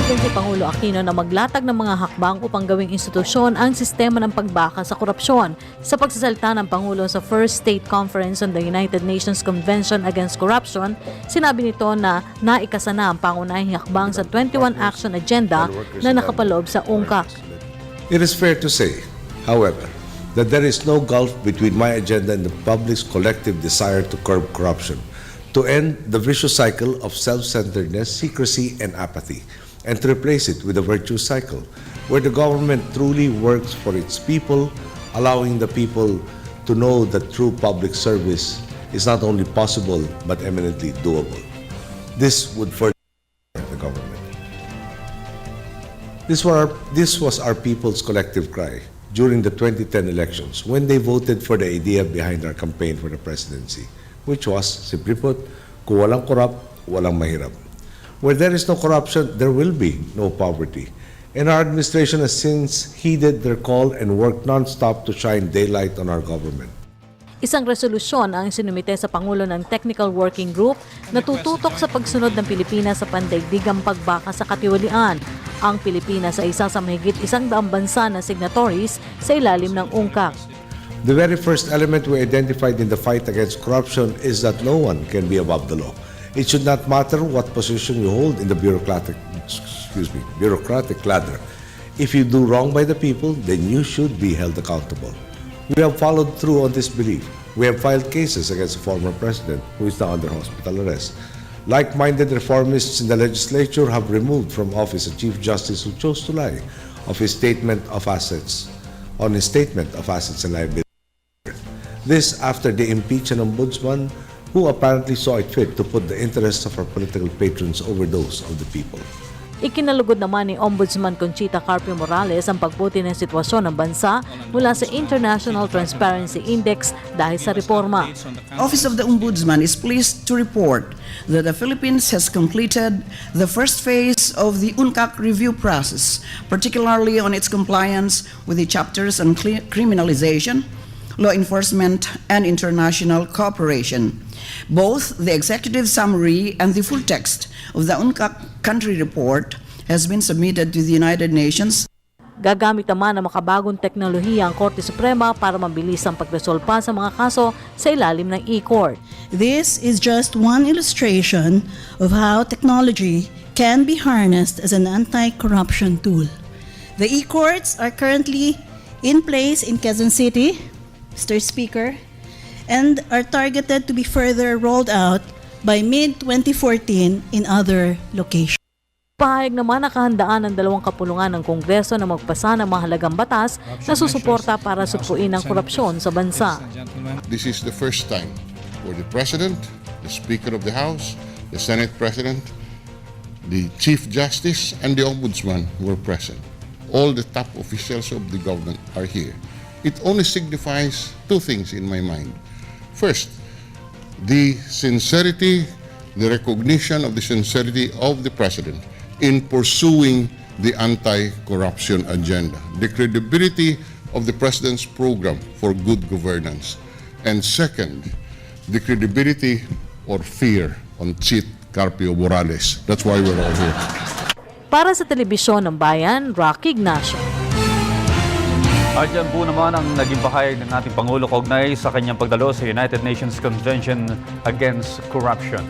Nanawagan si Pangulong Aquino na maglatag ng mga hakbang upang gawing institusyon ang sistema ng pagbaka sa korupsyon. Sa pagsasalita ng Pangulo sa First State Conference on the United Nations Convention Against Corruption, sinabi nito na naikasa na ang pangunahing hakbang sa 21 Action Agenda na nakapaloob sa UNCAC. It is fair to say, however, that there is no gulf between my agenda and the public's collective desire to curb corruption, to end the vicious cycle of self-centeredness, secrecy, and apathy, and to replace it with a virtuous cycle, where the government truly works for its people, allowing the people to know that true public service is not only possible, but eminently doable. This would further the government. This was our people's collective cry during the 2010 elections, when they voted for the idea behind our campaign for the presidency, which was, simply put, kung walang corrupt, walang mahirap. Where there is no corruption, there will be no poverty. And our administration has since heeded their call and worked non-stop to shine daylight on our government. Isang resolusyon ang sinumite sa Pangulo ng Technical Working Group na tututok sa pagsunod ng Pilipinas sa pandaigdigang pagbaka sa katiwalian. Ang Pilipinas ay isa sa mahigit 100 bansa na signatories sa ilalim ng UNCAC. The very first element we identified in the fight against corruption is that no one can be above the law. It should not matter what position you hold in the bureaucratic ladder. If you do wrong by the people, then you should be held accountable. We have followed through on this belief. We have filed cases against the former president, who is now under hospital arrest. Like-minded reformists in the legislature have removed from office a Chief Justice who chose to lie on his statement of assets and liabilities. This after they impeached an ombudsman who apparently saw it fit to put the interests of our political patrons over those of the people. Ikinalugod naman ni Ombudsman Conchita Carpio Morales ang pagbuti ng sitwasyon ng bansa mula sa International Transparency Index dahil sa reforma. Office of the Ombudsman is pleased to report that the Philippines has completed the first phase of the UNCAC review process, particularly on its compliance with the chapters on criminalization, law enforcement, and international cooperation. Both the executive summary and the full text of the UNCAC country report has been submitted to the United Nations. Gagamit naman ng makabagong teknolohiya ang Korte Suprema para mabilis ang pagresolba sa mga kaso sa ilalim ng e-court. This is just one illustration of how technology can be harnessed as an anti-corruption tool. The e-courts are currently in place in Quezon City, Mr. Speaker, and are targeted to be further rolled out by mid-2014 in other locations. Pahayag naman na kahandaan ng dalawang kapulungan ng Kongreso na magpasa ng mahalagang batas na susuporta para supuin ang korupsyon sa bansa. This is the first time where the President, the Speaker of the House, the Senate President, the Chief Justice, and the Ombudsman were present. All the top officials of the government are here. It only signifies two things in my mind. First, the sincerity, the recognition of the sincerity of the President in pursuing the anti-corruption agenda, the credibility of the President's program for good governance, and second, the credibility or fear on Chief Carpio Morales. That's why we're all here. Para sa Telebisyon ng Bayan, Ignacio. At yan po naman ang naging pahayag ng ating Pangulo kaugnay sa kanyang pagdalo sa United Nations Convention Against Corruption.